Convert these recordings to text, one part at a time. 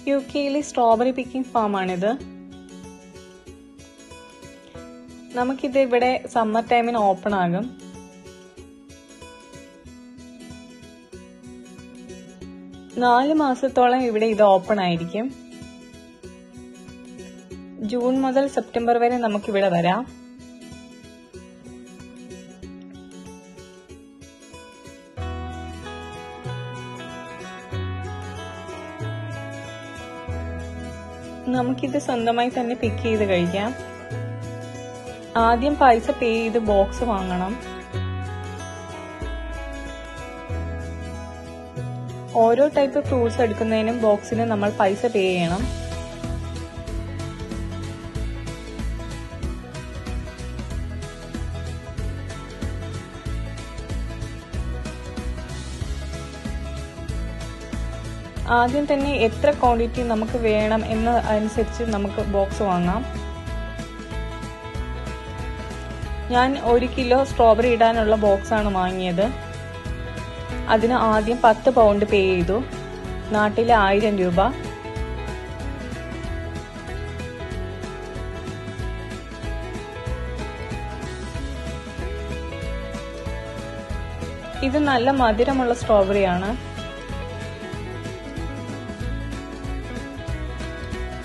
യുകെയിലെ strawberry picking ഫാമാണിത്. നമുക്കിത് ഇവിടെ summer ടൈമിന് ഓപ്പൺ ആകും. നാല് മാസത്തോളം ഇവിടെ ഇത് ഓപ്പൺ ആയിരിക്കും. ജൂൺ മുതൽ സെപ്റ്റംബർ വരെ നമുക്കിവിടെ വരാം. നമുക്കിത് സ്വന്തമായി തന്നെ പിക്ക് ചെയ്ത് കഴിക്കാം. ആദ്യം പൈസ പേ ചെയ്ത് ബോക്സ് വാങ്ങണം. ഓരോ ടൈപ്പ് ഫ്രൂട്ട്സ് എടുക്കുന്നതിനും ബോക്സിന് നമ്മൾ പൈസ പേ ചെയ്യണം. ആദ്യം തന്നെ എത്ര ക്വാണ്ടിറ്റി നമുക്ക് വേണം എന്ന് അനുസരിച്ച് നമുക്ക് ബോക്സ് വാങ്ങാം. ഞാൻ 1 കിലോ സ്ട്രോബെറി ഇടാനുള്ള ബോക്സ് ആണ് വാങ്ങിയത്. അതിന് ആദ്യം 10 പൗണ്ട് പേ ചെയ്തു. നാട്ടിലെ 1000 രൂപ. ഇത് നല്ല മധുരമുള്ള സ്ട്രോബെറിയാണ്.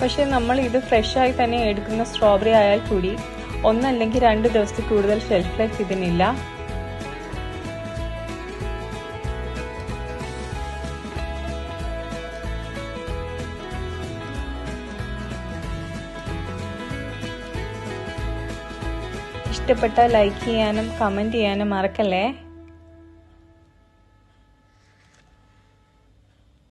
പക്ഷെ നമ്മൾ ഇത് ഫ്രഷായി തന്നെ എടുക്കുന്ന സ്ട്രോബെറി ആയാൽ കൂടി 1 അല്ലെങ്കിൽ 2 ദിവസത്തിൽ കൂടുതൽ ഷെൽഫ് ലൈഫ് ഇതിനില്ല. ഇഷ്ടപ്പെട്ടാൽ ലൈക്ക് ചെയ്യാനും കമന്റ് ചെയ്യാനും മറക്കല്ലേ.